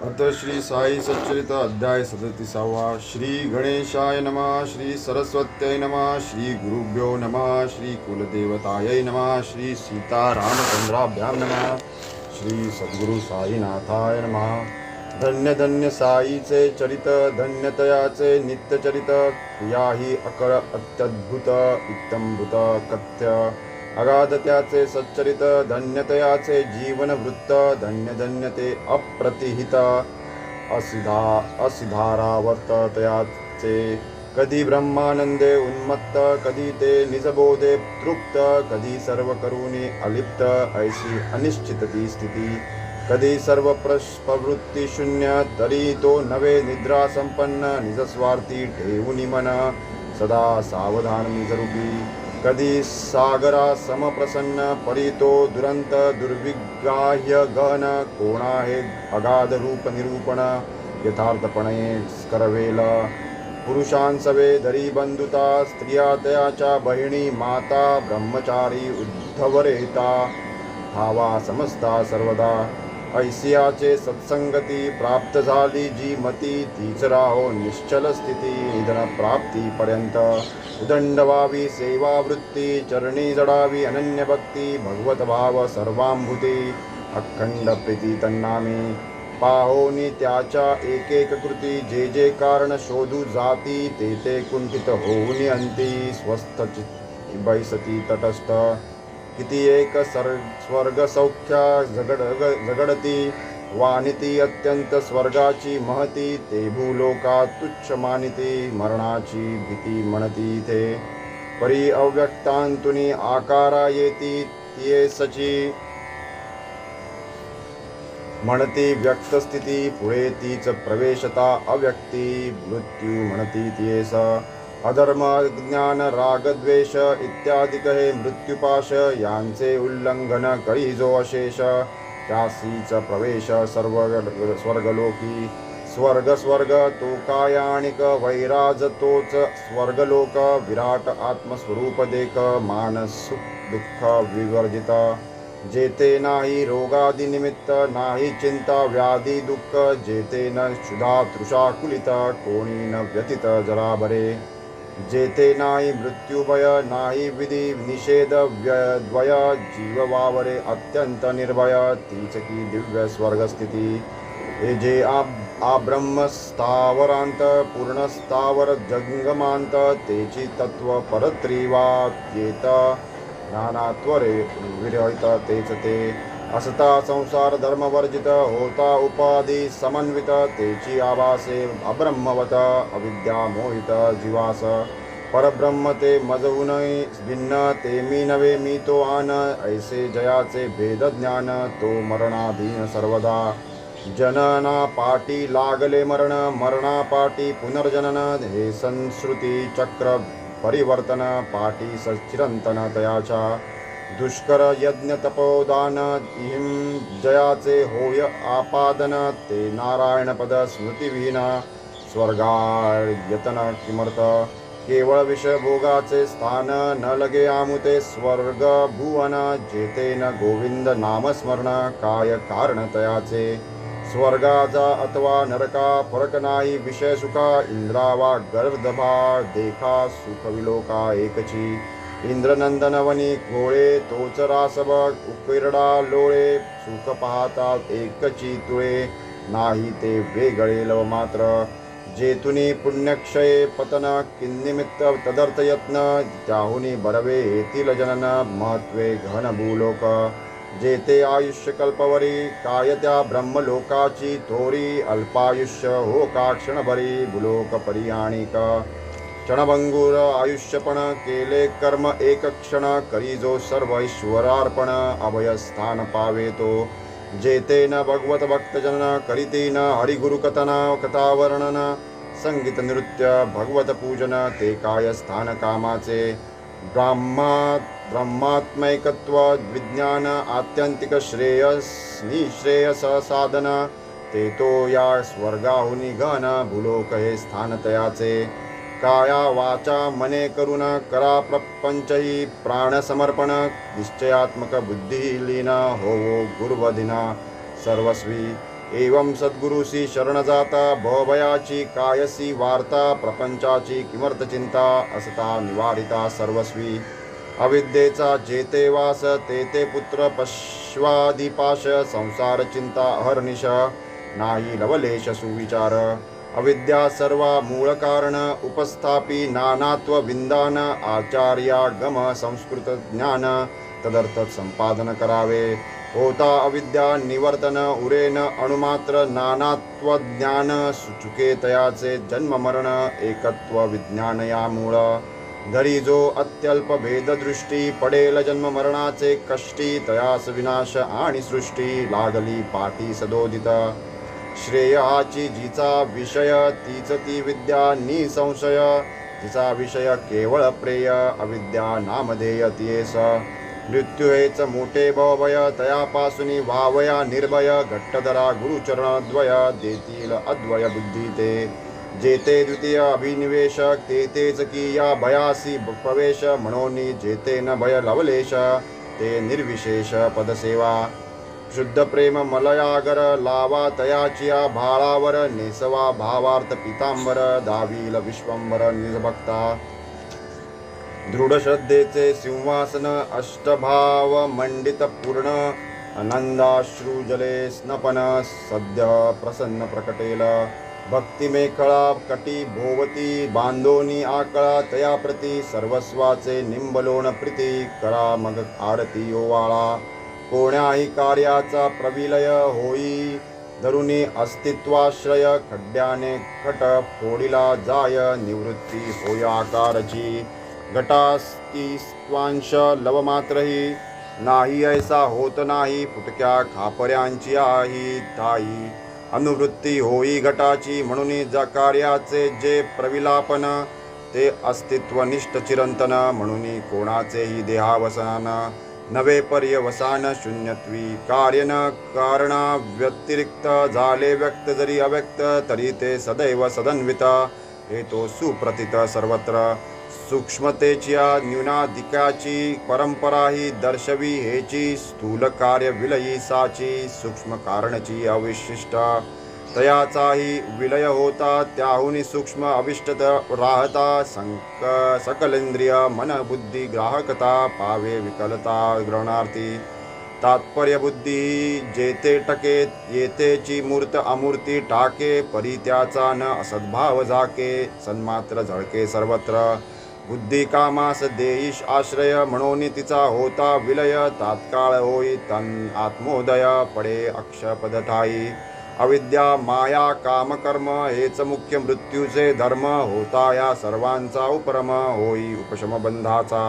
अथ श्री साई सच्चरित अध्याय 37वा. श्री गणेशाय नमः. श्री सरस्वत्यै नमः. श्री गुरुभ्यो नमः. श्री कुलदेवतायै नमः. श्री सीतारामचंद्राभ्यां नमः. श्री सद्गुरु साईनाथाय नमः. धन्य धन्य साईचे चरित, धन्यतयाचे नित्यचरित. क्रियाही अकर अत्यद्भुत, इत्तंभूत कथ्य. अगाध त्याचे सच्चरित, धन्यतयाचे जीवन वृत्त. धन्य धन्य ते अप्रतिहित, असिधारावर्त तयाचे. कधी ब्रह्मानंदे उन्मत्त, कधी ते निजबोधे तृप्त. कधी सर्व करुणी अलिप्त, ऐशी अनिश्चित ती स्थिती. कधी सर्व प्रवृत्ती शून्य, तरी तो नवे निद्रा संपन्न. निजस्वार्थी ठेवून मन, सदा सावधान निजरूपी. कधी सागरा समप्रसन्न, परितो दुरंत दुर्विग्राह्य गहन. कोणा हे अगाध रूप निरूपण, यथार्थपणे करवेल. पुरुषांसवे धरी बंधुता, स्त्रिया तयाच्या बहिणी माता. ब्रह्मचारी उद्धवरेता, भावा समजता सर्वदा. ऐसियाचे सत्संगती प्राप्त झाली जी मती. तीच राहो निश्चल स्थिती, निधन प्राप्तीपर्यंत. उदंड व्हावी सेवावृत्ती, चरणी जडावी अनन्य भक्ती. भगवत भाव सर्वांभूती, अखंड प्रीती तन्नामी. पाहोनी त्याच्या एक एक कृती, जे जे कारण शोधू जाती. ते ते कुंठित होऊनी अंती, स्वस्थ बैसती तटस्थ. किती एक स्वर्ग सौख्या जगडती. वानिती अत्यंत स्वर्गाची महती. ते भूलोका तुच्छ मानिती, मरणाची भीती म्हणती थे. परी अव्यक्तांतुनी आकारा येती, तिये सची म्हणती व्यक्त स्थिती. पुढे तीच प्रवेशता अव्यक्ती, मृत्यू म्हणती तियेस. अधर्म ज्ञान रागद्वेष इत्यादिक हे मृत्युपाश. यांचे उल्लंघन करी जो अशेष. त्यासीच प्रवेश सर्व स्वर्गलोकी. स्वर्ग तो कायाणिक वैराज तोच स्वर्गलोक. विराट आत्मस्वरूप देख, मानस सुख दुःख विवर्जित. जेते नाही रोगादि निमित्त, नाही चिंता व्याधी दुःख. जेते न क्षुधा तृषा कुलित, कोणी न व्यथित जरा बरे. जेते नाही मृत्युभय, नाही विधी निषेध द्वय. जीव वावरे अत्यंत निर्भय, तीच की दिव्य स्वर्गस्थिती. हे जे आब्रह्म स्थावरांत, पूर्ण स्थावर जंगमांत. तेची तत्व परत्रिवात्येत, ज्ञानात्वरे विरहित तेच ते. असता संसार धर्मवर्जित, होता उपाधी समन्वित. तेची आभासे अब्रह्मवत, अविद्या मोहित जीवास. परब्रह्म ते मजहून भिन्न, ते मी नवे मी तो आन. ऐसे जयाचे भेद ज्ञान, तो मरणाधीन सर्वदा. जनना पाटी लागले मरण, मरणापाटी पुनर्जनन. हे संस्कृती चक्र परिवर्तन, पाटी सच्चिरंतन तयाच्या. दुष्कर यज्ञ तपोदान, इहिं जयाचे होय आपादन. ते नारायण पद स्मृतिविहीन, स्वर्गायतन किमर्थ. केवळ विषयभोगाचे स्थान, न लगे आमुते स्वर्ग भुवन. जेते न गोविंद नामस्मरण, काय कारण तयाचे. स्वर्गाचा अथवा नरका फरक नाही विषय सुखा. इंद्रा वा गर्दभा देखा, सुख विलोका एकची. इंद्रनंदनवनी घोळे, तोच रासभ उकिरडा लोळे. सुख पाहता एकची तुळे, नाही ते वेगळे लव मात्र. जेतुनी पुण्यक्षये पतन, किन्निमित्त तदर्थ यत्न. त्याहुनी बरवे येतील जनन, महत्वे घन भूलोक. जेते आयुष्य कल्पवरी, काय त्या ब्रह्मलोकाची थोरी. अल्पायुष्य हो का क्षणभरी, भूलोक परियाणिक. क्षणभंगूर आयुष्यपण, केले कर्म एक क्षण. करी जो सर्व ईश्वरार्पण, अभयस्थान पावे तो. जेते न भगवत भक्तजन, करीती न हरिगुरुकथन कथावर्णन. संगीत नृत्य भगवत पूजन, ते काय स्थान कामाचे. ब्रह्मात्मैकत्व विज्ञान, आत्यंतिक श्रेयस निश्रेयस साधन. ते तो या स्वर्गाहुनी घन, भूलोक हे स्थान तयाचे. काया वाचा मने करुण, करा प्रपंचही प्राणसमर्पण. निश्चयात्मक बुद्धी लीन, होवो गुरुवदिना सर्वस्वी. एवं सद्गुरुसी शरण जाता भवभयाची कायसी वार्ता प्रपंचाची किमर्थ चिंता असता निवारिता सर्वस्वी अविद्येचा जेते वास तेते पुत्र पश्वादिपाश संसार चिंता अहर्निश नाही लवलेश सुविचार अविद्या सर्वा मूळ कारण उपस्थापी नानात्व विंदान आचार्यागम संस्कृत ज्ञान तदर्थ संपादन करावे होता अविद्या निवर्तन उरेन अणुमात्र नानात्व ज्ञान सुचुके तयाचे जन्म मरण एकत्व विज्ञान या मूळ धरी जो अत्यल्प भेददृष्टी पडेल जन्म मरणाचे कष्टी तयास विनाश आणि सृष्टी लागली पाठी सदोदित श्रेयाची जिचा विषय तीच ती विद्या निसंशय जिचा विषय केवळ प्रेय अविद्या नामधेय तियेस मृत्यू हेच मोठे भवभय तयापासून वावया निर्भय घट्टधरा गुरुचरणद्वय देतील अद्वय बुद्धी ते जेते द्वितीय अभिनिवेशक तेच की या भयासी प्रवेश म्हणोनी जेते न भय लवलेश ते निर्विशेष पदसेवा शुद्ध प्रेम मलयागर लावा तयाचिया भाळावर नेसवा भावार्थ पितांबर दावील विश्वंबर निजभक्ता दृढ श्रद्धेचे सिंहासन अष्टभाव मंडित पूर्ण आनंदाश्रुजले स्नपन सद्य प्रसन्न प्रकटेल भक्ती मेखळा कटी भोवती बांधोनी आकळा तया प्रती सर्वस्वाचे निंबलोण प्रीती करा मग आरती ओवाळा कोण्याही कार्याचा प्रविलय होई धरुनी अस्तित्वाश्रय खड्ड्याने खट फोडिला जाय निवृत्ती होय आकारची घटास्तित्वांश लवमात्रही नाही ऐसा होत नाही फुटक्या खापर्यांची आहे ताई अनुवृत्ती होई घटाची म्हणून जा कार्याचे जे प्रविलापन ते अस्तित्वनिष्ठ चिरंतन म्हणून कोणाचेही देहावसान नवे पर्यवसान शून्यत्वी कार्य न कारणा व्यतिरिक्त झाले व्यक्त जरी अव्यक्त तरी ते सदैव सदन्वित हे तो सुप्रतीत सर्वत्र सूक्ष्मतेची न्यूनाधिकाची परंपरा ही दर्शवी हेची स्थूल कार्य विलयी साची सूक्ष्म कारणची अविशिष्ट तयाचाही विलय होता त्याहुनी सूक्ष्म अविष्टत राहता सकलेंद्रिय मन बुद्धी ग्राहकता पावे विकलता ग्रहणार्थी तात्पर्य बुद्धी जेथे टके येथेची मूर्त अमूर्ती टाके परित्याचा न असद्भाव झाके सन्मात्र झळके सर्वत्र बुद्धी कामास देईश आश्रय म्हणून तिचा होता विलय तात्काळ होई तन आत्मोदय पडे अक्षपद ठाई अविद्या माया कामकर्म हेच मुख्य मृत्यूचे धर्म होता या सर्वांचा उपरम होई उपशम बंधाचा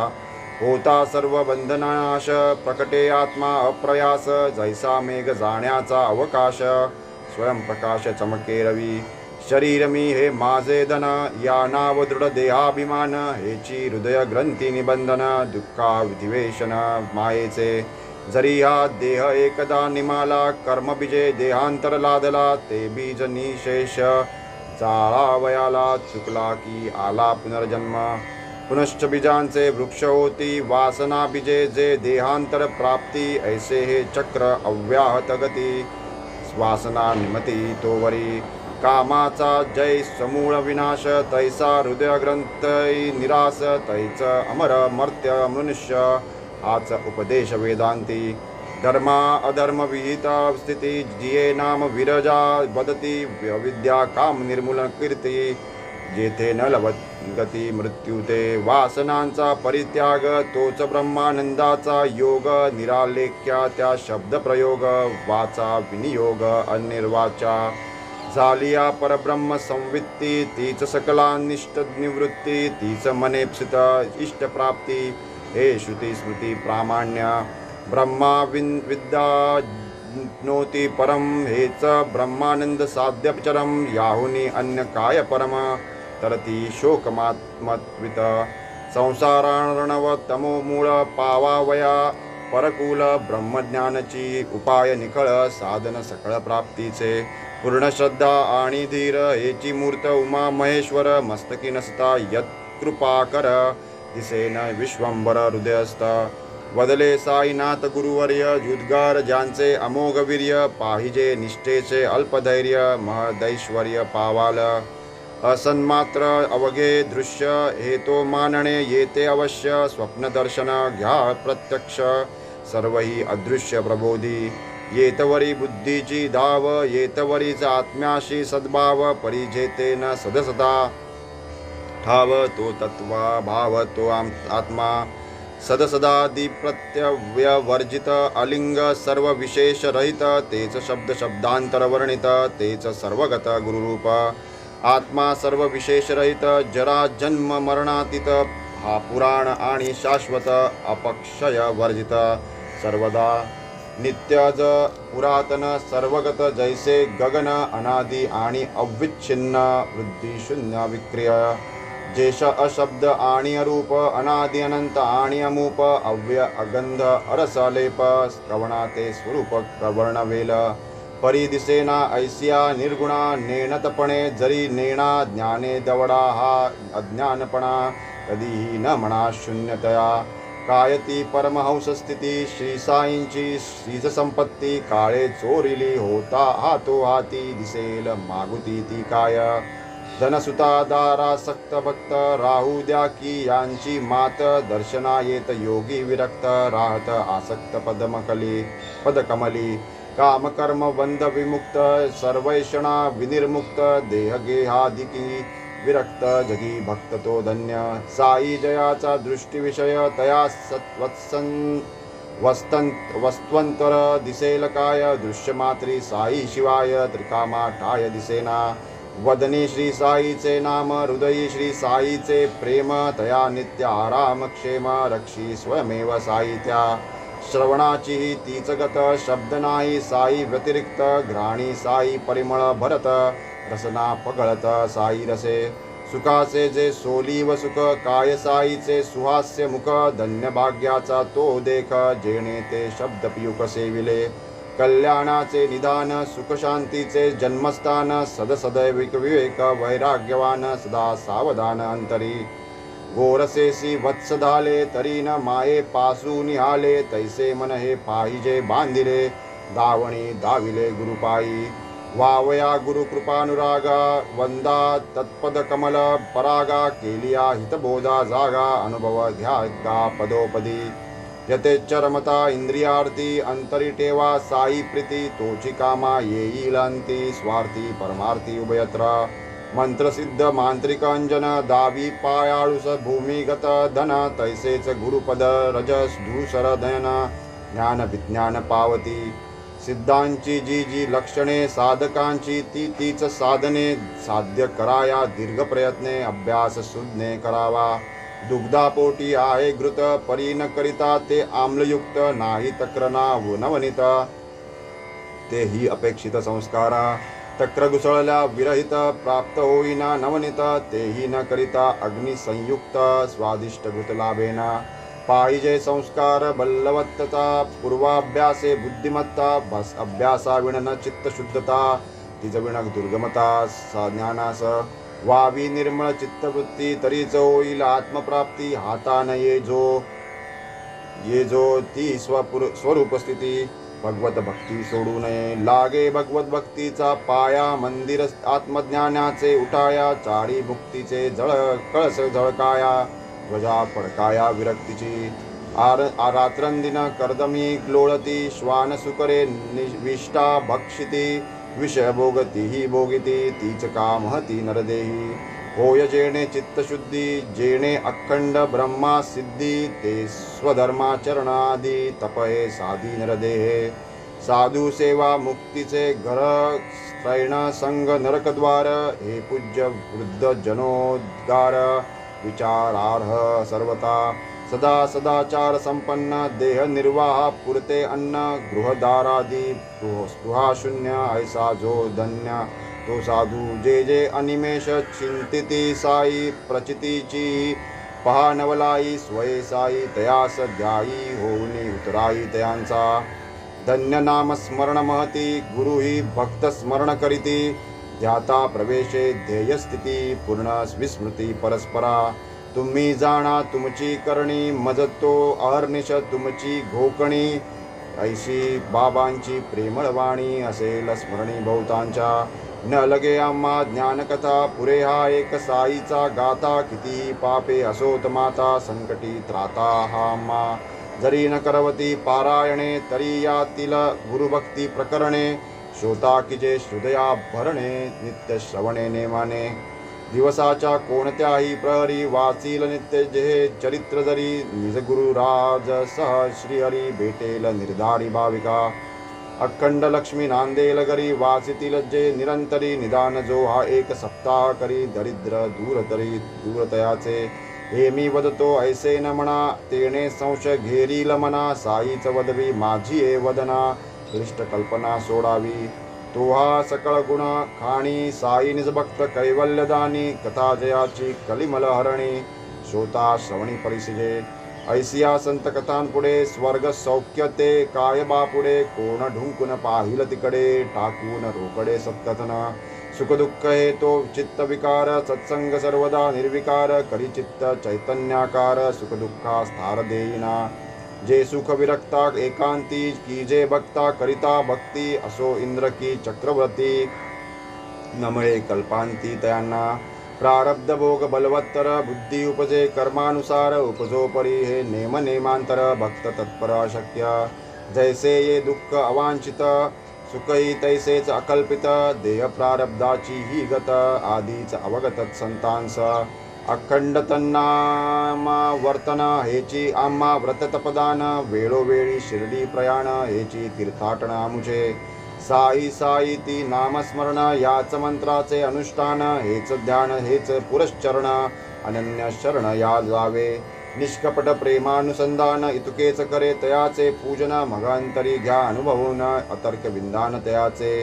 होता सर्व बंधनाश प्रकटे आत्मा अप्रयास जैसा मेघ जाण्याचा अवकाश स्वयंप्रकाश चमके रवी शरीर मी हे माझे धन या नाव दृढ देहाभिमान हेची हृदय ग्रंथी निबंधन दुःखा विधिवेशन मायेचे जरी हा देह एकदा निमाला कर्म बीजे देहांतर लादला ते बीज निशेष जाळावयाला चुकला की आला पुनर्जन्म पुनश्च बीजांचे वृक्ष होती वासना बीजे जे देहांतर प्राप्ती ऐसे हे चक्र अव्याहत गती वासना निमती तोवरी कामाचा जय समूळ विनाश तैसा हृदय ग्रंथ निरास तैच अमर मर्त्य मनुष्य हाच उपदेश वेदांती धर्मा अधर्म विहिता स्थिती जिये नाम विरजा वदती विद्या काम निर्मूलन कीर्ती जेथे न लवत गती मृत्यू ते वासनांचा परित्याग तोच ब्रह्मानंदाचा योग निरालेख्या त्या शब्द प्रयोग वाचा विनियोग अनिर्वाचा झालिया परब्रह्म संवित्ती तीच सकलानिष्ट निवृत्ती तीच मनेप्सित इष्टप्राप्ती हे श्रुती स्मृती प्रामाण्य ब्रह्मा विद्या नोती परम हेच ब्रह्मानंद साध्यपचरम याहुनी अन्य काय परम तरती शोकमात्मत्वित संसारार्णव तमो मूळ पावावया परकुल ब्रह्मज्ञानची उपाय निखळ साधन सकळ प्राप्तीचे पूर्ण श्रद्धा आणि धीर हेची मूर्त उमा महेश्वर मस्तकी नसता यत कृपा कर दिसेन विश्वंभर हृदयस्थ वदले साईनाथ गुरुवर्य युद्गार ज्यांचे अमोघ वीर्य पाहिजे निष्ठेचे अल्पधैर्य महदैश्वर्य पावाल असन्मात्र अवघे दृश्य हेतो मानणे येते अवश्य स्वप्नदर्शन घ्या प्रत्यक्ष सर्वही अदृश्य प्रबोधी येतवरी बुद्धीची धाव येतवरीच आत्म्याशी सद्भाव परिजेते न सदसता ठाव तो तत्वा भाव तो आत्मा सदसदादि प्रत्यव्यवर्जित अलिंग सर्व विशेष रहित तेच शब्द शब्दांतर वर्णित तेच सर्वगत गुरुरूप आत्मा सर्व विशेष रहित जरा जन्म मरणातीत हा पुराण आणि शाश्वत अपक्षय वर्जित सर्वदा नित्यज पुरातन सर्वगत जैसे गगन अनादि आणि अविच्छिन्न वृद्धी शून्य विक्रिय जेष अशब्द आणि अरूप अनादि अनंत आणि अमूप अव्य अगंध अरसलेप श्रवणा ते स्वरूप कवर्णवेल परी दिसेना ऐसिया निर्गुणा नेणतपणे जरी नेणा ज्ञाने दवडा हा अज्ञानपणा कधीही न म्हणा शून्यतया कायती परमहंस स्थिती श्री साईंची श्रीज संपत्ती काळे चोरिली होता हातो हाती दिसेल मागुती ती काय धनसुता दारासक्त भक्त राहू द्या की यांची मात दर्शना येत योगी विरक्त राहत आसक्त पदकमली कामकर्म बंध विमुक्त सर्वैषणा विनिर्मुक्त देह गेहादिकी विरक्त जगी भक्त तो धन्य साई जयाचा दृष्टीविषय तया वस्त्वंतर दिसेल काय दृश्यमात्री साई शिवाय त्रिकामा ठाय दिसेना वदनी श्री साईचे नाम हृदयी श्री साईचे प्रेम तया नित्य आराम क्षेम रक्षी स्वयमेव साई त्या श्रवणाची तीच गत शब्द नाही साई व्यतिरिक्त घ्राणी साई परिमळ भरत रसना पगळत साई रसे सुखाचे जे सोली व सुख काय साईचे सुहास्य मुख धन्य भाग्याचा तो देख जेणे ते शब्द पियुक सेविले कल्याणाचे निदान सुख शांतीचे जन्मस्थान सदैविक विवेक वैराग्यवान सदा सावधान अंतरी गोरसेसी वत्स धाले तरी न माये पासू निहाले तैसे मन हे पाहिजे बांधिले दावणी दाविले गुरुपायी वावया गुरुकृपानुरागा वंदा तत्पद कमल परागा केलिया हितबोधा जागा अनुभव घ्या पदोपदी यथेच्छ रमता इंद्रियार्थी अंतरी ठेवा साई प्रीती तोची कामा येईल अंती स्वार्थी परमार्थी उभयत्र मंत्रसिद्ध मांत्रिक अंजन दावी पायाळुस भूमिगत धन तैसेच गुरुपद रजस धूसर धन ज्ञान विज्ञान पावती सिद्धांची जी जी लक्षणे साधकांची ती तीच साधने साध्य कराया दीर्घ प्रयत्ने अभ्यास सुज्ञे करावा दुग्धापोटी आहे घृत परी न करिता ते आम्लयुक्त नाही तक्रना नवनीत तेही अपेक्षित संस्कारा तक्र घुसळल्या विरहित प्राप्त होईना नवनीत तेही न करिता अग्निसंयुक्त स्वादिष्ट घृत लाभेना पाहिजे संस्कार बल्लवत्तता पूर्वाभ्यासे बुद्धिमत्ता बस अभ्यासा विण चित्त शुद्धता तिजविण दुर्गमता ज्ञानास वावी निर्मळ चित्तवृत्ती तरीच होईल आत्मप्राप्ती हातान ये जो ती स्वरूप स्थिती भगवत भक्ती सोडू नये लागे भगवत भक्तीचा पाया मंदिर आत्मज्ञानाचे उठाया चारी मुक्तीचे कळस झळकाया ध्वजा फडकाया विरक्तीची रात्रंदिन कर्दमी लोळती श्वान सुकरे विष्टा भक्षिती विषय भोगती ही भोगिती तीच काम ती नरदेही होय जेणे चित्तशुद्धी जेणे अखंड ब्रह्मा सिद्धी ते स्वधर्माचरणादी तपहे साधी नरदेहे साधू सेवा मुक्तीचे घर त्रैण संग नरकद्वार हे पूज्य वृद्ध जनोद्गार विचारार्ह सर्वता सदा सदाचार संपन्न देह निर्वाह पुरते अन्न गृहदारादी स्पृहा शून्य ऐसा जो धन्य तो साधू जे अनिमेष चिंतिती साई प्रचितीची पहा नवलाई स्वये साई तयास द्याई होऊनी उतराई तयांचा धन्य नाम स्मरण महती गुरु ही भक्त स्मरण करीती ध्याता प्रवेशे ध्येय स्थिती पूर्ण विस्मृती परस्परा तुम्ही जाणा तुमची करणी, मज तो अहर्निश तुमची घोकणी. ऐशी बाबांची प्रेमळ वाणी, असेल स्मरणी बहुतांच्या. न लगे आम्हा ज्ञानकथा, पुरे हा एक साईचा गाथा. किती पापे असोत माता, संकटी त्राता हा आम्हा. जरी न करवती पारायणे, तरी यातील गुरुभक्ती प्रकरणे. श्रोता की जे हृदया भरणे, नित्य श्रवणे नेमाने. दिवसाच्या कोणत्याही प्रहरी, वाचील नित्य जे चरित्र जरी. निज गुरुराज सह श्रीहरी, भेटेल निर्धारी भाविका. अखंड लक्ष्मी नांदेल घरी, वाचितील जे निरंतरी. निदान जो हा एक सप्ताह करी, दरिद्र दूर तरी दूरतयाचे. हे मी वदतो ऐसे न म्हणा, तेने संशय घेरील मना. साईच वदवी माझी हे वदना, क्लिष्ट कल्पना सोडावी. तो हा सकळ गुण खाणी, साई निजभक्त कैवल्यदानी. कथा जयाची कलिमल हरणी, श्रोता श्रवणी परिसिजे. ऐसिया संत कथांपुढे, स्वर्ग सौख्य ते काय बापुढे. कोण ढुंकून पाहिल तिकडे, टाकून रोकडे सत्कथन. सुखदुःख हे तो चित्त विकार, सत्संग सर्वदा निर्विकार. करी चित्त चैतन्याकार, सुखदुःखा स्थार देईना. जे सुख विरक्ता एकांती, की जे भक्ता करिता भक्ती. असो इंद्र की चक्रवर्ती, नमळे कल्पांती तयांना. प्रारब्ध भोग बलवत्तर, बुद्धी उपजे कर्मानुसार. उपजो परी हे नेम नेमांतर, भक्त तत्पर अशक्य. जैसे ये दुःख अवांछित, सुखही तैसेच अकल्पित. देह प्रारब्धाची ही गत, आधीच अवगत संतांस. अखंड तन्नामा वर्तन, हेची आम्हा व्रततपदान. वेळोवेळी शिर्डी प्रयाण, हेची तीर्थाटन आमुचे. साई साई ती नामस्मरण, याच मंत्राचे अनुष्ठान. हेच ध्यान हेच पुरश्चरण, अनन्य शरण या जावे. निष्कपट प्रेमानुसंधान, इतुकेच करे तयाचे पूजन. मगांतरी घ्या अनुभवून, अतर्क विंदान तयाचे.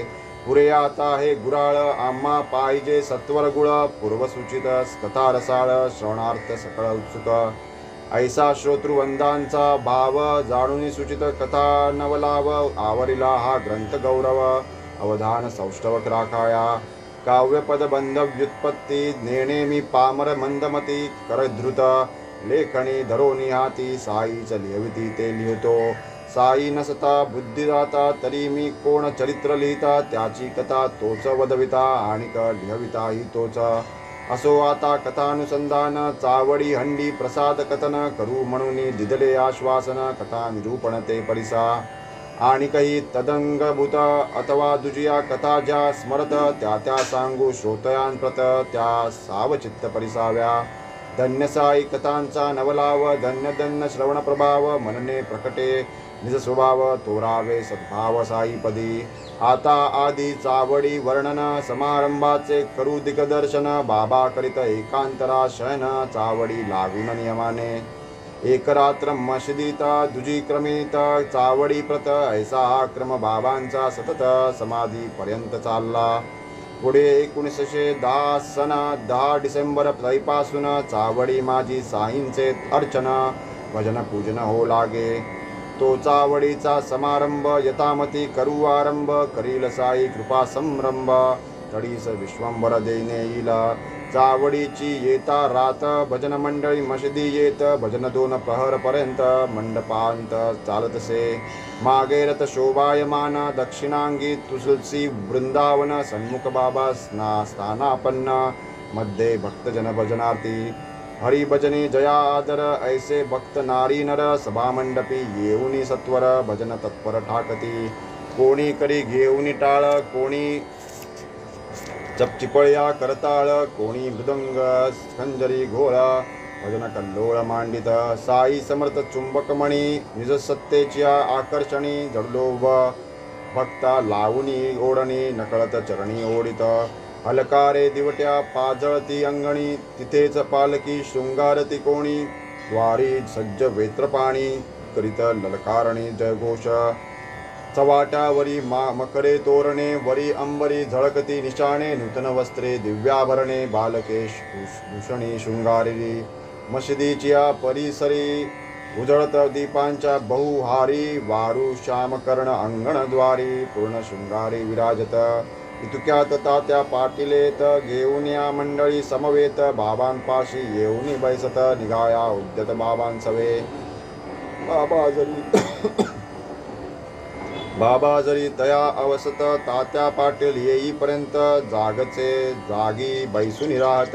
पुरे आता हे गुराळ, आम्हा पाहिजे सत्वर गुळ. पूर्वसूचित कथा रसाळ, श्रवणार्थ सकळ उत्सुक. ऐसा श्रोतृवंदांचा भाव, जाणून सूचित कथा नवलाव. आवरिला हा ग्रंथ गौरव, अवधान सौष्ठवक राखाया. काव्यपद बंध व्युत्पत्ती, नेणे मी पामर मंदमती. करधृत लेखणी धरोनी हाती, साईच लिहविती ते लिहितो. साई नसता बुद्धिदाता, तरी मी कोण चरित्र लिहिता. त्याची कथा तोच वदविता, आणिक लिहविता ही तोच. असो आता कथानुसंधान, चावडी हंडी प्रसाद कथन. करू म्हणून दिदले आश्वासन, कथा निरूपण ते परिसा. आणि काही तदंगभूत अथवा दुजिया कथा ज्या स्मरत. त्या त्या सांगू श्रोतयांप्रत, त्या सावचित्त परिसाव्या. धन्य साई कथांचा नवलाव, धन्य धन्य श्रवण प्रभाव. मनने प्रकटे निज स्वभाव, तोरावे सद्भाव साईपदी. आता आधी चावडी वर्णन, समारंभाचे करू दिग्दर्शन. बाबा करीत एकांतरा शयन, चावडी लागून नियमाने. एक रात्र मशिदीता, दुजी क्रमित चावडी प्रत. ऐसा हा क्रम बाबांचा सतत, समाधी पर्यंत चालला. पुढे 1910 सना 10 डिसेंबर पासून, चावडी माझी साईंचे अर्चना. भजन पूजन हो लागे. तो चावडीचा समारंभ, यथामती करू आरंभ. करील साई कृपा संरंभ, तडीस विश्वंभर देणे येईल. चावडीची येता रात, भजन मंडळी मशिदी येत. भजन 2 प्रहर पर्यंत, मंडपांत चालतसे. मागे रथ शोभायमान, दक्षिणांगी तुलसी वृंदावन. सन्मुख बाबा स्थानापन्न, मध्ये भक्तजन भजनार्थी. हरिभजनी जया आदर, ऐसे भक्त नारी नर. सभामंडपी येऊनी सत्वर, भजन तत्पर ठाकती. कोणी करी घेऊनी टाळ, कोणी चपचिपळ्या करताळ. कोणी मृदंग खंजरी घोळ, भजन कल्लोळ मांडित. साई समर्थ चुंबकमणी, निज सत्तेची आकर्षणी. जडलो भक्ता लावणी ओढणी, नकळत चरणी ओढित. हलकारे दिवट्या पाजळती अंगणी, तिथेच पालकी शृंगारती कोणी. द्वारी सज्ज वेत्रपाणी, करीत ललकारणी जयघोष. चवाट्यावरी मकरे तोरणे, वरी अंबरी झळकती निशाणे. नूतन वस्त्रे दिव्याभरणे, बालकेश भूषणी शृंगारी. मशिदीच्या परिसरी उजळत दीपांच्या बहुहारी. वारू श्यामकर्ण अंगणद्वारी, पूर्ण शृंगारी विराजत. इतक्यात तात्या पाटीलेत घेऊन या मंडळी समवेत बाबांपाशी येऊन बैसत निघाया उद्यत बाबांसवे. बाबा जरी तया अवसत तात्या पाटील येईपर्यंत जागचे जागी बैसून राहत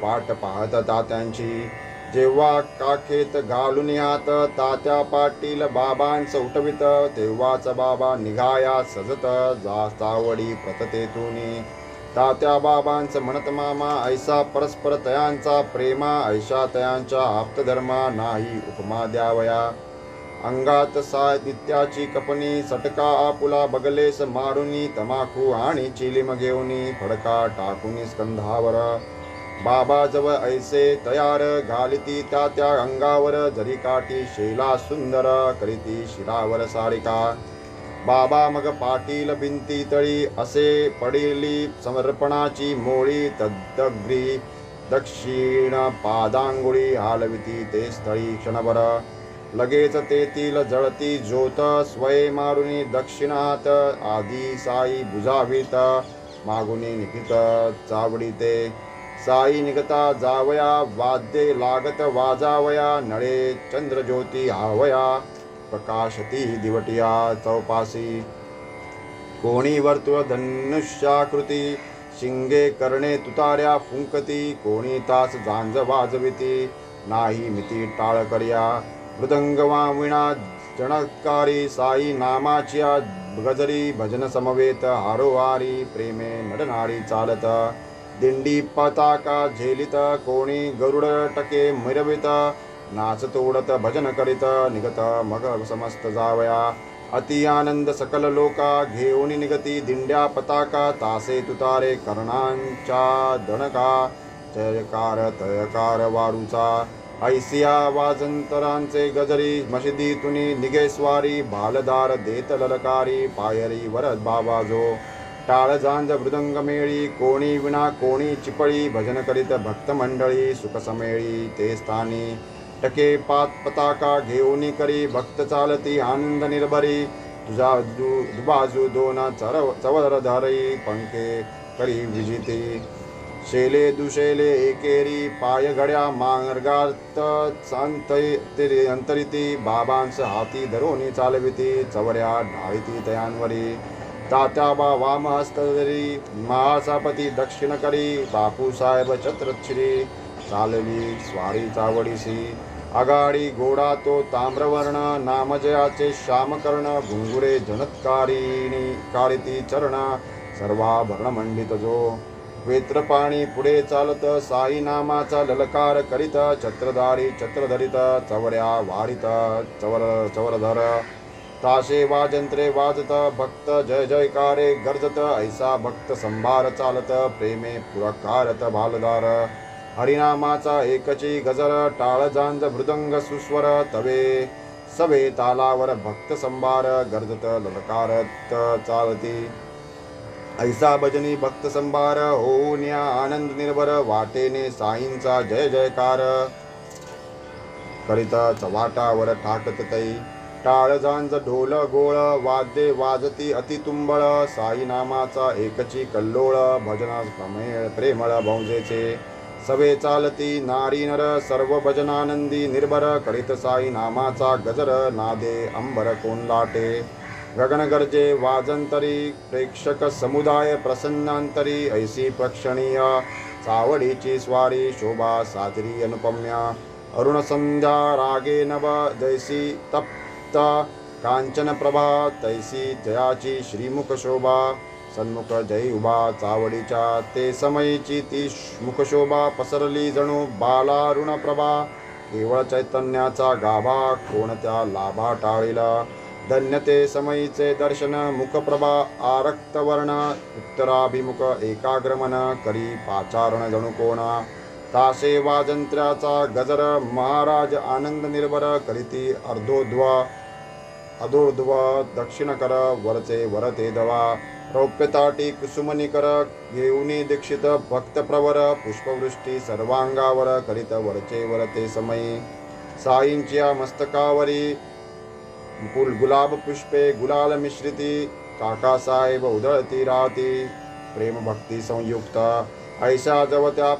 वाट पाहत तात्यांची. जेव्हा काखेत घालून हात तात्या पाटील बाबांच उठवित तेव्हाच बाबा निघाया सजत चावडी प्रततेतून. तात्या बाबांच म्हणत मामा ऐसा परस्पर तयांचा प्रेमा ऐशा तयांच्या आप्तधर्मा नाही उपमा द्यावया. अंगात साहित्याची कपनी सटका आपुला बगलेस मारुनी तमाखू आणि चिलीम घेऊनी फडका टाकूनी स्कंधावर. बाबा जवळ ऐसे तयार घालिती त्या अंगावर जरी काठी शेला सुंदर करीती शिरावर सारिका. बाबा मग पाटील भिंती तळी असे पडिली समर्पणाची मोळी तद्दग्री दक्षिण पादांगुळी हालविती ते स्थळी क्षणभर. लगेच तेथील जळती ज्योत स्वय मारुनी दक्षिण हात आधी साई बुजावीत मागुनी निघित चावडीते. साई निघता जावया वाद्ये लागत वाजावया नळे चंद्रज्योती आवया प्रकाशती दिवटिया चौपासी. कोणी वर्तुळ धनुष्याकृती शिंगे करणे तुतार्या फुंकती कोणी तास झांज वाजविती नाही मिती टाळ कर्या. मृदंगवा विणा जनकारी साई नामाच्या गजरी भजन समवेत हारोहारी प्रेमे नडनाडी चालत. दिंडी पताका झेलित कोणी गरुड टके मिरवित नाचत उडत भजन करीत निघत मग समस्त जावया. अति आनंद सकल लोका घेऊन निगती दिंड्या पताका तासे तुतारे कर्णांच्या दणका जयकार तयकार वारूचा. ऐसिया वाजंतरांचे गजरी मशिदीतुनी निघे स्वारी भालदार देत ललकारी पायरी वरद बाबा जो. टाळ झांज मृदंग मेळी कोणी विणा कोणी चिपळी भजन करीत भक्त मंडळी सुखसमेळी ते स्थानी. टके पात पताका घेऊनी करी भक्त चालती आनंद निर्भरी तुझा दुबाजू दोन चवर धरी पंखे करी विजिती. शेले दुशेले एकेरी पाय घड्या मार्गात अंतरिती बाबांस हाती धरोनी चालविती चवऱ्या ढाळीती तयांवरी. तात्याबा वाम हस्तधरी महासापती दक्षिण करी बापूसाहेब छत्रछिरी चालली स्वारी चावडीसी. आगाडी घोडा तो ताम्रवर्ण नामजयाचे श्यामकर्ण घुंगुरे जनत्कारिणी कारिती चरण सर्वाभरण मंडित जो. वेत्रपाणी पुढे चालत साई नामाचा ललकार करीत छत्रधारी छत्र धरित चवऱ्या वारित चवरधर. ताशे वाजंत्रे वाजत भक्त जय जयकारे गर्जत ऐसा भक्त संभार चालत प्रेमे पुरकारत भालदार. हरिनामाचा एकची गजर टाळ झांज मृदंग सुस्वर तवे सवे तालावर भक्त संभार गर्जत ललकारत चालती. ऐसा भजनी भक्त संभार होऊन या आनंद निर्भर वाटेने साईंचा जय जयकार करीत चवाटावर टाकत तै. टाळ झांज ढोल गोळ वाद्ये वाजती अतितुंबळ साई नामाचा एकची कल्लोळ भजना प्रेमळ भौजेचे. सवे चालती नारी नर सर्व भजनानंदी निर्भर करीत साई नामाचा गजर नादे अंबर कोंलाटे. गगन गर्जे वाजंतरी प्रेक्षक समुदाय प्रसन्नांतरी ऐसी प्रक्षणीय चावडीची स्वारी शोभा साजरी अनुपम्या. अरुण संध्या रागे नव जैसी तप्त कांचन प्रभा तैसी जयाची श्रीमुख शोभा. सन्मुख जय उभा चावडीच्या ते समयीची ती मुखशोभा पसरली जणू बालारुण प्रभा. केवळ चैतन्याचा गाभा कोणत्या लाभा टाळीला. धन्य ते समयीचे दर्शन मुखप्रभा आरक्तवर्ण उत्तराभिमुख एकाग्रमन करी पाचारण जणू कोणा. ताशे वाजंत्र्याचा गजर महाराज आनंद निर्भर करीती अधोर्ध्व दक्षिण कर वरचे वरते दवा. रौप्यताटी कुसुमनिकर घेऊनी दीक्षित भक्तप्रवर पुष्पवृष्टी सर्वांगावर करीत वरचे वरते समयी. साईंच्या मस्तकावरी गुलाब पुष्पे गुलाल मिश्रिती काकासाहेब उधळती राहती प्रेम भक्ती संयुक्त ऐशा जवत्या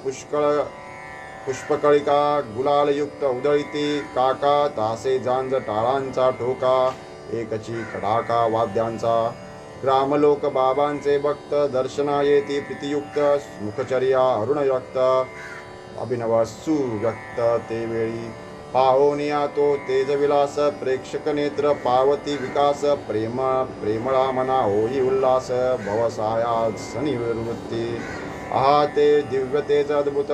पुष्पकळिका गुलालयुक्त उधळती काका तासे जांज टाळांचा ठोका एकची कडाका वाद्यांचा ग्रामलोक बाबांचे भक्त दर्शना येती प्रीतियुक्त मुखचर्या अरुणयुक्त अभिनव सुव्यक्त ते वेळी पाहोनिया तो तेजविलास प्रेक्षक नेत्र पावती विकास प्रेमळा मना होई उल्हास भवसाया सनिवृत्ती आहा ते दिव्य तेज अद्भुत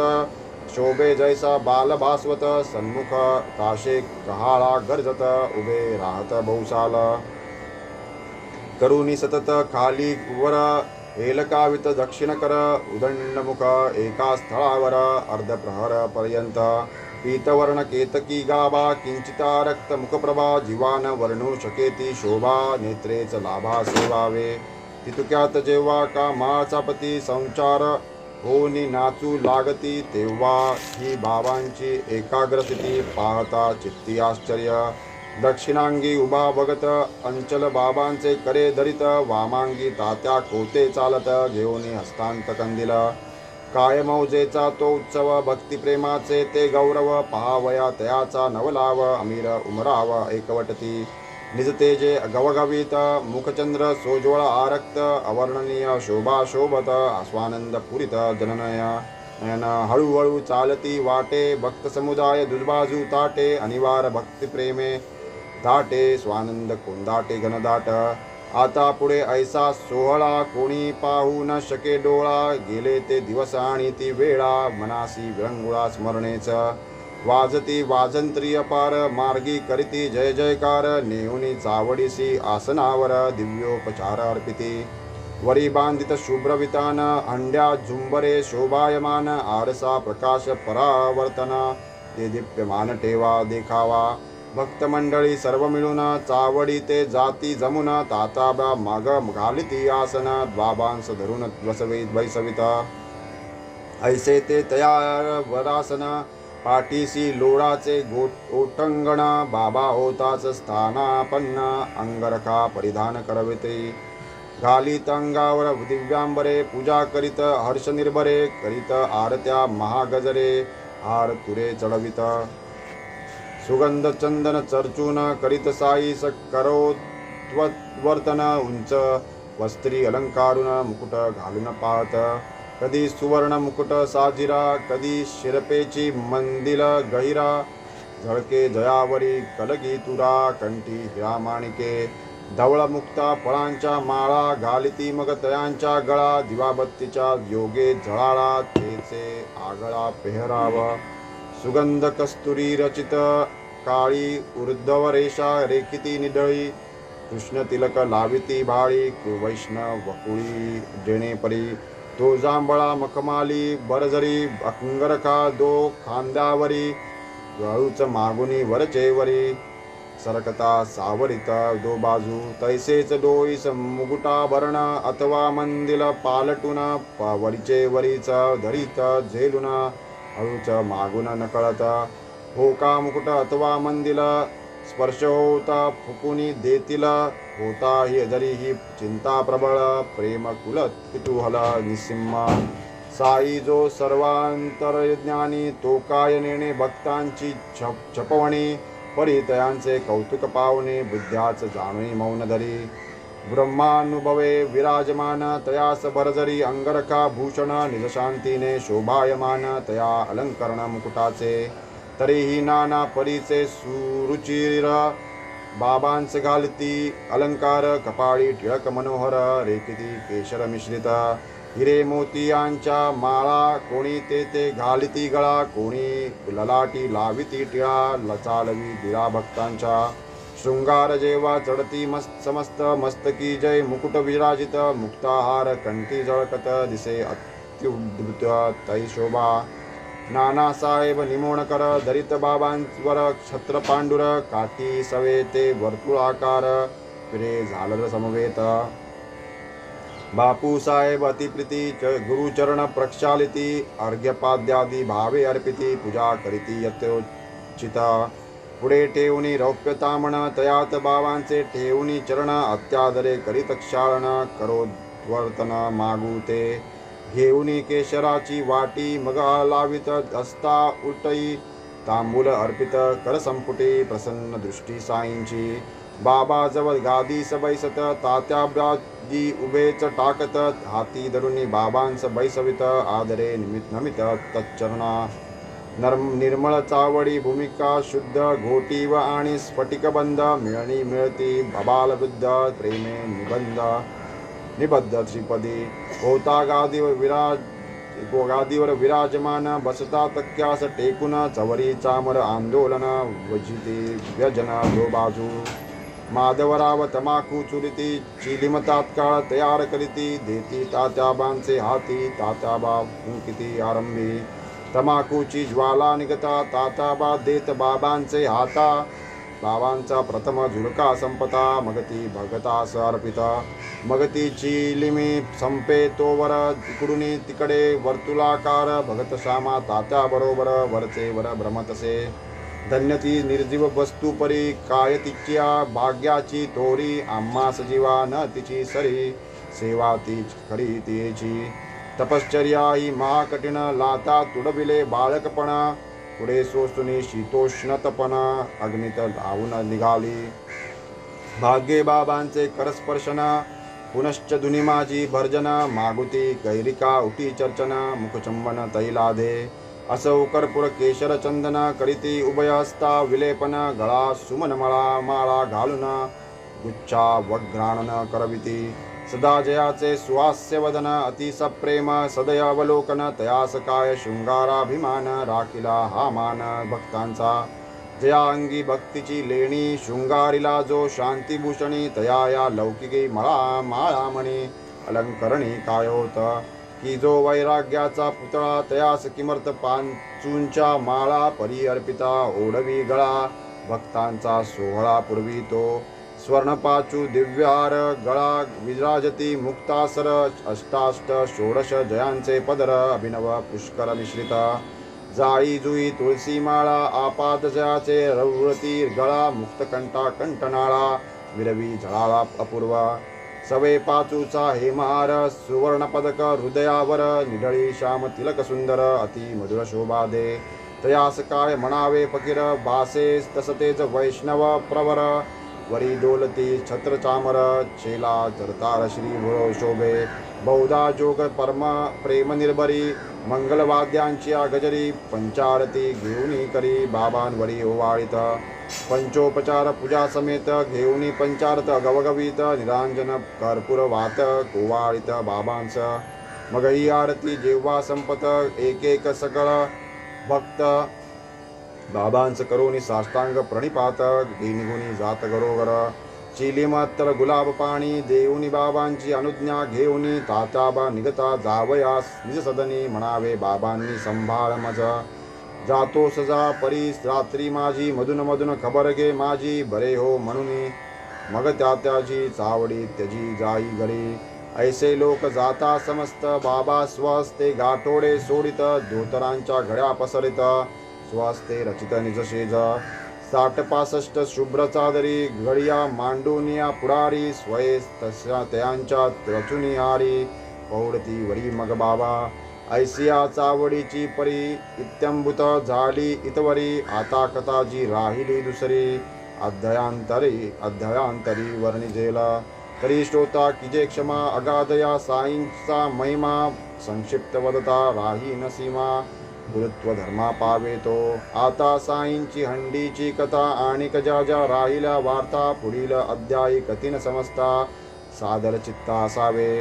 शोभे जैसा बाल भास्वत सन्मुख काशे कहाळा गरजत उभे राहत बहुसाल करुणी सतत खाली वर हेलकावित दक्षिण कर उदंडमुख एका स्थळावर अर्धप्रहर पर्यंत पीतवर्ण केतकी गाभा किंचिता रक्त मुखप्रभा जीवान वर्णू शकेती शोभा नेत्रेच लाभा सेवावे तितुक्यात जेव्हा का माळचा पती संचार होनी नाचू लागती तेव्हा ही बाबांची एकाग्रस्थिती पाहता चित्ती आश्चर्य दक्षिणांगी उभा बघत अंचल बाबांचे करे धरित वामांगी तात्या कोते चालत घेऊनी हस्तांत कंदिल काय मौजेचा तो उत्सव भक्तिप्रेमाचे ते गौरव पहावया तयाचा नवलाव अमीर उमराव एकवटती निज तेजे गवगवीत मुखचंद्र सोज्वळ आरक्त अवर्णनीय शोभा शोभत आस्वानंद पुरित जननय नयन हळूहळू चालती वाटे भक्त समुदाय दुर्बाजू ताटे अनिवार भक्तिप्रेमे दाटे स्वानंद कोंदाटे घनदाट आता पुढे ऐसा सोहळा कोणी पाहू न शके डोळा गेले ते दिवस आणि ती वेळा मनासी विरंगुळा स्मरणेच वाजती वाजंत्रिय पार मार्गी करीती जय जयकार नेहुनी चावडीसी आसनावर दिव्योपचार अर्पिती वरी बांधित शुभ्रवितान अंड्या झुंबरे शोभायमान आरसा प्रकाश परावर्तन ते दीप्यमान ठेवा देखावा भक्त मंडळी सर्व मिळून चावडी ते जाती जमुन ताताबा माग घालिती आसन द्वाबांस धरून वैसविता ऐसे ते तयार वरासन पाठीसी लोळाचे ओटंगण बाबा होताच स्थानापन्न अंगरखा परिधान करविते घालीत अंगावर दिव्यांबरे पूजा करीत हर्ष निर्भरे करीत आरत्या महागजरे हार तुरे चढवित सुगंध चंदन चर्चून करीत साई करोत्वर्तन उंच वस्त्री अलंकारून मुकुट घालून पाहत कधी सुवर्ण मुकुट साजिरा कधी शिरपेची मंदिल गहिरा झळके जयावरी कलगी तुरा कंठी हिरा माणिके धवळ मुक्ता फळांच्या माळा घालिती मग तयांच्या गळा दिवाबत्तीच्या योगे झळाळा तेचे आगळा पेहराव सुगंध कस्तुरी रचित काळी ऊर्ध्व रेषा रेखिती निडळी कृष्ण तिलक लाविती भाळी वैष्णव वकुळी जेणेपरी तो जांभळा मखमाली बरझरी अंगरखा दो खांद्यावरी गळूच मागुनी वरचेवरी सरकता सावरिता दो बाजू तैसेच डोईस मुकुटाभरण अथवा मंदिल पालटून वरीचे वरीच धरीत झेलून हळूच मागून नकळत होका मुकुट अथवा मंदिल स्पर्श होता फुकुनी देतील होता ही जरी ही चिंता प्रबळ प्रेम कुलत कुतूहल निसिम्मा साई जो सर्वांतरज्ञानी तो काय नेणे भक्तांची छपवणी परितयांचे कौतुक पावणे बुद्ध्याच जाणवी मौन धरी ब्रह्मानुभवे विराजमान तयास भरजरी अंगरखा भूषण निजशांतीने शोभायमान तया अलंकरण मुकुटाचे तरीही नाना परीचे सुरुचिर बाबांच घालती अलंकार कपाळी टिळक मनोहर रेखिती केशर मिश्रित हिरे मोतियांच्या माळा कोणी ते घालिती गळा कोणी ललाटी लाविती टिळा लचालवी दिला भक्तांच्या शृंगार जेव्हा चढती समस्त मस्तकी जय मुकुट विराजित मुक्ताहार कंठी झळकत दिसे अत्युद्भुत तै शोभा नानासाहेब निमोणकर धरित बाबांवर छत्र पांडुर काठी सवे ते वर्तुळाकार फिरे झालर समवेत बापूसाहेब अतिप्रीती गुरुचरण प्रक्षालिती अर्घ्यपाद्यादी भावे अर्पिती पूजा करीती यथोचिता पुढे ठेवणी रौप्य तामण तयात बाबांचे ठेवणी चरण अत्यादरे करीत क्षाळन करोद्वर्तन मागू ते घेऊनी केशराची वाटी मग लावित असता उलटई तांबूल अर्पित कर संपुटी प्रसन्न दृष्टी साईंची बाबा जवळ गादी बैसत तात्या बाजी उभेच टाकत हाती धरुणी बाबांस बैसवित आदरे नमित तच्चरणा निर्मळ चावडी भूमिका शुद्ध घोटीव आणि स्फटिकबंध मिळणी मिळती बबालबुद्ध प्रेमे निबद्ध श्रीपदी होता गादीवर विराजमान बसता तक्यास टेकून चवरी चामर आंदोलन वजिती व्यजन दो बाजू माधवराव तमाकू चुलिती चिलिम तात्काळ तयार करीती देती तात्याबांचे हाती तात्याबा फुंकिती आरंभी तमाकूची ज्वाला निघता तात्याबा देत बाबांचे हाता बाबांचा प्रथम झुलका संपता मगती भगतास अर्पिता मगती चिलिमी संपे तोवर इकडून तिकडे वर्तुलाकार भगत श्यामा तात्या बरोबर वरचे वर भ्रमतसे धन्य ती निर्जीव वस्तू परी काय तिच्या भाग्याची तोरी आम्हा सजीवा न तिची सरी सेवा तीच खरी तिची तपश्चर्या ही महाकठीण लाता तुडविले बाळकपणा पुढे सोसुनी शीतोष्णतपणा अग्नित धावून निघाली भाग्ये बाबांचे करस्पर्शना पुनश्च धुनी माझी भर्जना मागुती कैरिका उठी चर्चना मुखचंबन तैलाधे असौ कर्पूर केशर चंदना करीती उभयहस्ता विलेपन गळा सुमनमळा माळा घालून गुच्छा वग्राणन करविती सदा जयाचे सुहास्य वदन अतिसप्रेम सदय अवलोकन तयास काय शृंगाराभिमान राखिला हा मान भक्तांचा जया अंगी भक्तीची लेणी शृंगारिला जो शांतिभूषणी तया या लौकिकी माळामणी अलंकरणी काय होत की जो वैराग्याचा पुतळा तयास किमर्थ पांचूंच्या माळा परी अर्पिता ओढवी गळा भक्तांचा सोहळा पुरवितो स्वर्णपाचू दिव्यहार गळा विराजती मुक्तासर अष्टाष्ट षोडश जयांचे पदर अभिनव पुष्कर मिश्रित जाळी जुई तुळसी माळा आपात जयाचे रवृती गळा मुक्तकंठा कंठनाळा विरवी झळाळा अपूर्व सवे पाचूचा हेमहार सुवर्ण पदक हृदयावर निढळी श्याम तिलक सुंदर अति मधुर शोभा दे तयास काय म्हणावे फकीर बासे तसतेच वैष्णव प्रवर वरी डोलती छत्र चामर चेला जरतार श्री शोभे बहुधा जोग परम प्रेम निर्भरी मंगलवाद्यांची गजरी पंचारती घेऊनी करी बाबांवरी ओवाळीत पंचोपचार पूजा समेत घेऊनी पंचारत गवगवीत निरांजन कर्पूर वात कोवाळीत बाबांस मग ही आरती जेव्हा संपत एक एक सकळ भक्त बाबांच करोनी साष्टांग प्रणिपात निघुनी जात गरोगर चिलीमात्र गुलाब पाणी देऊनी बाबांची अनुज्ञा घेऊनी तात्याबा निघता जावयास निज सदनी म्हणावे बाबांनी संभाळ मज जातो सजा परी रात्री माझी मधून मधून खबर घे माझी बरे हो म्हणून मग त्याची चावडी त्यजी जाई घरी ऐसे लोक जाता समस्त बाबा स्वस्ते गाठोडे सोडित धोतरांच्या घड्या पसरित स्वस्ते रचित निजशेज 60-65 शुभ्र चादरी घडिया मांडूनिया पुढारी स्वये तस्या तयांच्या रचुनी हारी पौडती वरी मग बाबा ऐसिया चावडीची परी इत्यंभूत झाली इतवरी आता कथा जी राहिली दुसरी अध्यायांतरी वर्णिजेला तरी श्रोता किजे क्षमा अगाधया साईंचा महिमा संक्षिप्त वदता राही न सीमा गुरुत्व धर्मा पावे तो आता साईंची हंडीची कथा आणि ज्या ज्या राहिल्या वार्ता पुढील अध्यायी कठीण समजता सादर चित्ता असावे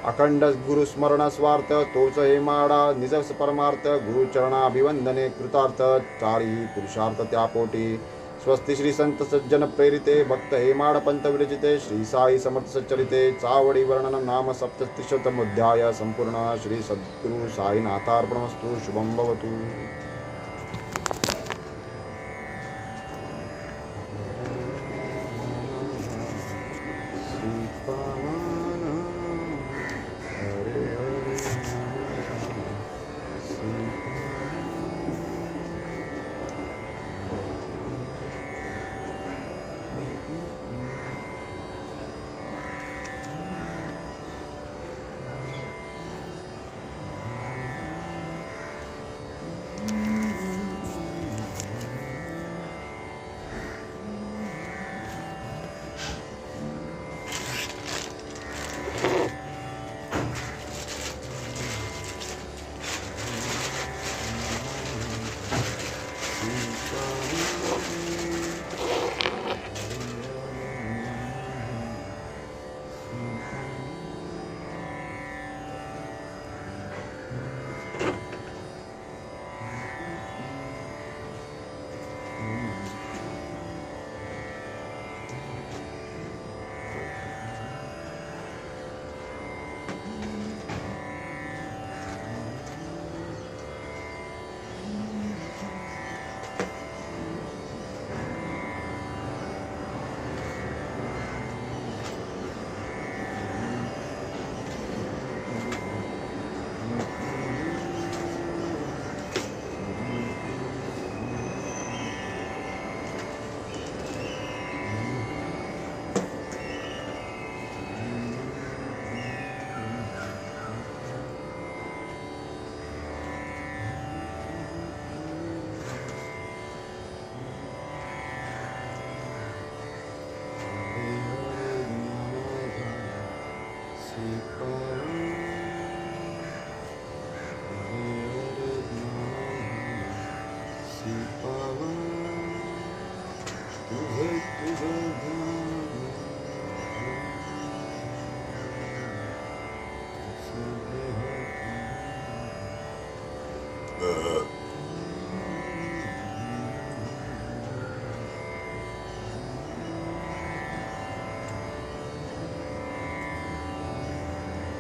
अखंड गुरुस्मरण स्वार्थ तोच हे माडा निज परमार्थ गुरुचरणाभिवंदने कृतार्थ चारी पुरुषार्थ त्या पोटी स्वस्ति श्री संत सज्जन प्रेरिते भक्त हेमाड पंत विरचिते श्री साई समर्थ सच्चरिते चावडी वर्णन नाम सप्ततिशतमोध्याय संपूर्ण श्री सद्गुरु साईनाथार्पणमस्तु शुभं भवतु।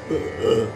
Uh-uh.